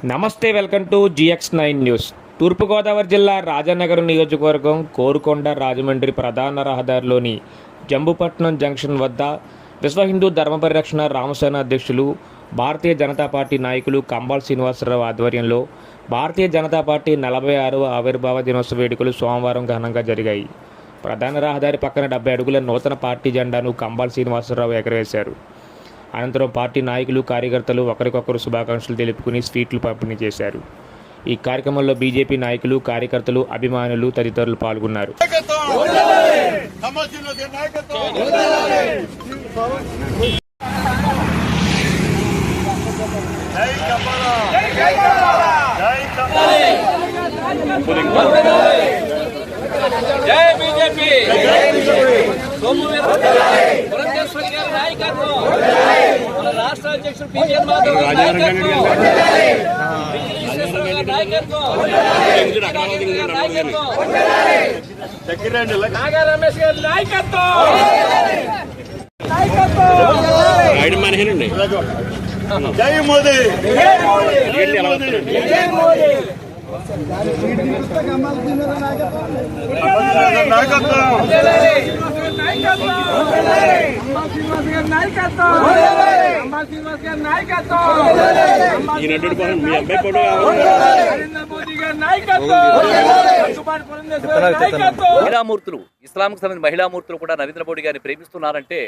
నమస్తే, welcome to GX9 news. తూర్పుగోదావరి జిల్లా రాజానగరం నియోజకవర్గం కోరుకొండ రాజమండ్రి ప్రధాన రహదారిలోని జంబుపట్నం జంక్షన్ వద్ద విశ్వ హిందూ ధర్మ పరిరక్షణ రామసేన అధ్యక్షులు భారతీయ జనతా పార్టీ నాయకులు కంబాల్ శ్రీనివాసరావు ఆధ్వర్యంలో భారతీయ జనతా పార్టీ 46వ ఆవిర్భావ దినోత్సవ వేడుకలు సోమవారం ఘనంగా జరిగాయి. ప్రధాన రహదారి పక్కన 70 అడుగుల నూతన పార్టీ జెండాను కంబాల్ శ్రీనివాసరావు ఎగరవేశారు. అనంతరం పార్టీ నాయకులు కార్యకర్తలు ఒకరికొకరు శుభాకాంక్షలు తెలుపుకుని స్వీట్లు పంపిణీ చేశారు. ఈ కార్యక్రమంలో బీజేపీ నాయకులు, కార్యకర్తలు, అభిమానులు తదితరులు పాల్గొన్నారు. జై బీజేపీ, పురంధేశ్వరి గారి నాయకత్వం, మన రాష్ట్ర అధ్యక్షుడు పిఎన్ మాధవ్ నాగా రమేష్ గారి నాయకత్వం. జై మోదీ, జై మోదీ. మహిళామూర్తులు, ఇస్లాంకు సంబంధించిన మహిళామూర్తులు కూడా నరేంద్ర మోడీ గారిని ప్రేమిస్తున్నారంటే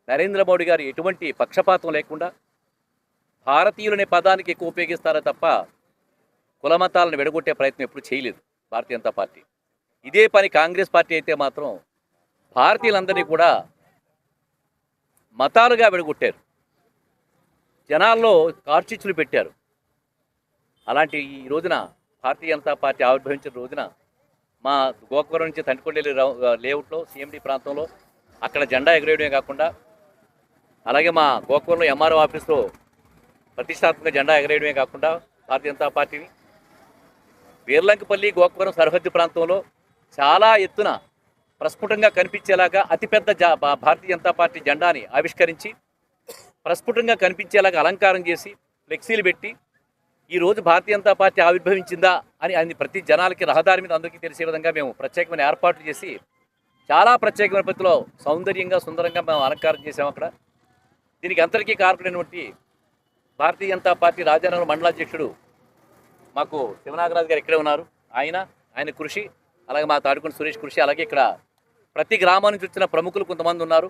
నరేంద్ర మోడీ గారు ఎటువంటి పక్షపాతం లేకుండా భారతీయులనే పదానికి ఎక్కువ ఉపయోగిస్తారో తప్ప కులమతాలను విడగొట్టే ప్రయత్నం ఎప్పుడు చేయలేదు భారతీయ జనతా పార్టీ. ఇదే పని కాంగ్రెస్ పార్టీ అయితే మాత్రం భారతీయులందరినీ కూడా మతాలుగా విడగొట్టారు, జనాల్లో కార్చిచ్చులు పెట్టారు. అలాంటి ఈ రోజున భారతీయ జనతా పార్టీ ఆవిర్భవించిన రోజున మా గోకవరం నుంచి తంటికొండేలి లేఅవుట్లో CMD ప్రాంతంలో అక్కడ జెండా ఎగరేయడమే కాకుండా అలాగే మా గోకవరంలో MRO ఆఫీస్లో ప్రతిష్టాత్మక జెండా ఎగరేయడమే కాకుండా భారతీయ జనతా పార్టీని వీర్లంకపల్లి గోకవరం సరిహద్దు ప్రాంతంలో చాలా ఎత్తున ప్రస్ఫుటంగా కనిపించేలాగా అతిపెద్ద భారతీయ జనతా పార్టీ జెండాని ఆవిష్కరించి ప్రస్ఫుటంగా కనిపించేలాగా అలంకారం చేసి ఫ్లెక్సీలు పెట్టి ఈరోజు భారతీయ జనతా పార్టీ ఆవిర్భవించిందా అని ప్రతి జనాలకి రహదారి మీద అందరికీ తెలిసే విధంగా మేము ప్రత్యేకమైన ఏర్పాట్లు చేసి చాలా ప్రత్యేకమైన పద్ధతిలో సౌందర్యంగా సుందరంగా మేము అలంకారం చేసాము అక్కడ. దీనికి అందరికీ కారణమైనటువంటి భారతీయ జనతా పార్టీ రాజానగరం మండలాధ్యక్షుడు మాకు శివనాగరాజు గారు ఇక్కడే ఉన్నారు. ఆయన కృషి, అలాగే మా తాడుకొండ సురేష్ కృషి, అలాగే ఇక్కడ ప్రతి గ్రామం నుంచి వచ్చిన ప్రముఖులు కొంతమంది ఉన్నారు.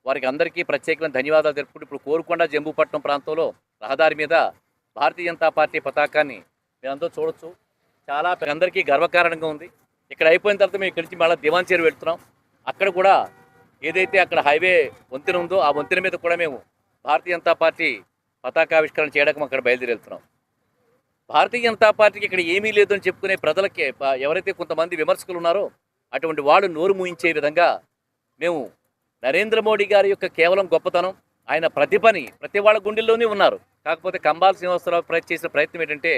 వారికి అందరికీ ప్రత్యేకమైన ధన్యవాదాలు తెలుపుకుంటూ ఇప్పుడు కోరుకొండ జంబుపట్నం ప్రాంతంలో రహదారి మీద భారతీయ జనతా పార్టీ పతాకాన్ని మీరందరూ చూడొచ్చు. చాలా అందరికీ గర్వకారణంగా ఉంది. ఇక్కడ అయిపోయిన తర్వాత మేము ఇక్కడి నుంచి మళ్ళీ దివాన్చేరు వెళ్తున్నాం. అక్కడ కూడా ఏదైతే అక్కడ హైవే వంతెన ఉందో ఆ వంతెన మీద కూడా మేము భారతీయ జనతా పార్టీ పతాకావిష్కరణ చేయడానికి అక్కడ బయలుదేరి వెళ్తున్నాం. భారతీయ జనతా పార్టీకి ఇక్కడ ఏమీ లేదని చెప్పుకునే ప్రజలకి ఎవరైతే కొంతమంది విమర్శకులు ఉన్నారో అటువంటి వాళ్ళు నోరు మూయించే విధంగా మేము నరేంద్ర మోడీ గారి యొక్క కేవలం గొప్పతనం, ఆయన ప్రతిభని ప్రతి వాళ్ళ గుండెల్లోనే ఉన్నారు. కాకపోతే కంబాల్ శ్రీనివాసరావు చేసిన ప్రయత్నం ఏంటంటే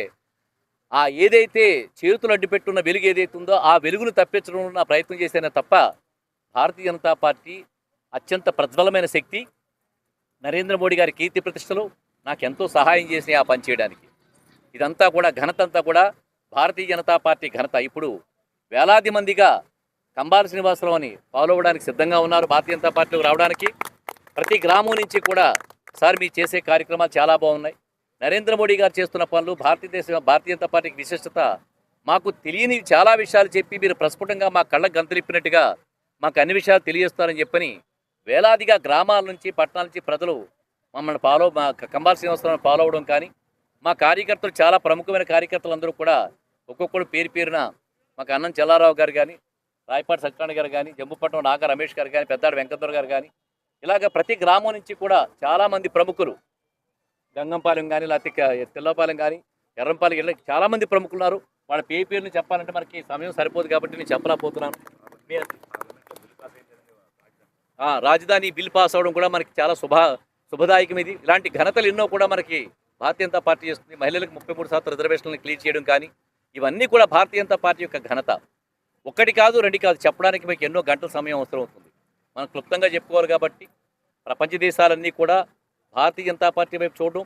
ఏదైతే చేతులు అడ్డుపెట్టున్న వెలుగు ఏదైతే ఉందో ఆ వెలుగును తప్పించడం ప్రయత్నం చేసేనే తప్ప భారతీయ జనతా పార్టీ అత్యంత ప్రజ్వలమైన శక్తి. నరేంద్ర మోడీ గారి కీర్తి ప్రతిష్టలు నాకెంతో సహాయం చేసినాయి ఆ పని చేయడానికి. ఇదంతా కూడా ఘనత అంతా కూడా భారతీయ జనతా పార్టీ ఘనత. ఇప్పుడు వేలాది మందిగా కంబాల్ శ్రీనివాసరావుని ఫాలో అవ్వడానికి సిద్ధంగా ఉన్నారు. భారతీయ జనతా పార్టీలోకి రావడానికి ప్రతి గ్రామం నుంచి కూడా సార్ మీరు చేసే కార్యక్రమాలు చాలా బాగున్నాయి, నరేంద్ర మోడీ గారు చేస్తున్న పనులు, భారతీయ జనతా పార్టీకి విశిష్టత, మాకు తెలియని చాలా విషయాలు చెప్పి మీరు ప్రస్ఫుటంగా మా కళ్ళకు గంతలిప్పినట్టుగా మాకు అన్ని విషయాలు తెలియజేస్తారని చెప్పని వేలాదిగా గ్రామాల నుంచి పట్టణాల నుంచి ప్రజలు మమ్మల్ని మా కంబాల్ శ్రీనివాసరావుని ఫాలో అవ్వడం కానీ, మా కార్యకర్తలు చాలా ప్రముఖమైన కార్యకర్తలు అందరూ కూడా ఒక్కొక్కరు పేరు పేరున మాకు అన్నం చెల్లారావు గారు కానీ, రాయపాటి సత్యనారాయణ గారు కానీ, జంబుపట్నం నాగా రమేష్ గారు కానీ, పెద్దాడు వెంకటరావు గారు కానీ, ఇలాగ ప్రతి గ్రామం నుంచి కూడా చాలామంది ప్రముఖులు, గంగంపాలెం కానీ, లేకపోతే తెల్లపాలెం కానీ, ఎర్రంపాలెం ఇలా చాలామంది ప్రముఖులు ఉన్నారు. వాళ్ళ పేరుని చెప్పాలంటే మనకి సమయం సరిపోదు కాబట్టి నేను చెప్పలేకపోతున్నాను. రాజధాని బిల్ పాస్ అవ్వడం కూడా మనకి చాలా శుభదాయకం. ఇది ఇలాంటి ఘనతలు ఎన్నో కూడా మనకి భారతీయ జనతా పార్టీ చేస్తుంది. మహిళలకు 33% రిజర్వేషన్లను క్లియర్ చేయడం కానీ ఇవన్నీ కూడా భారతీయ జనతా పార్టీ యొక్క ఘనత. ఒకటి కాదు, రెండు కాదు, చెప్పడానికి మీకు ఎన్నో గంటల సమయం అవసరం అవుతుంది. మనం క్లుప్తంగా చెప్పుకోవాలి కాబట్టి ప్రపంచ దేశాలన్నీ కూడా భారతీయ జనతా పార్టీ వైపు చూడడం,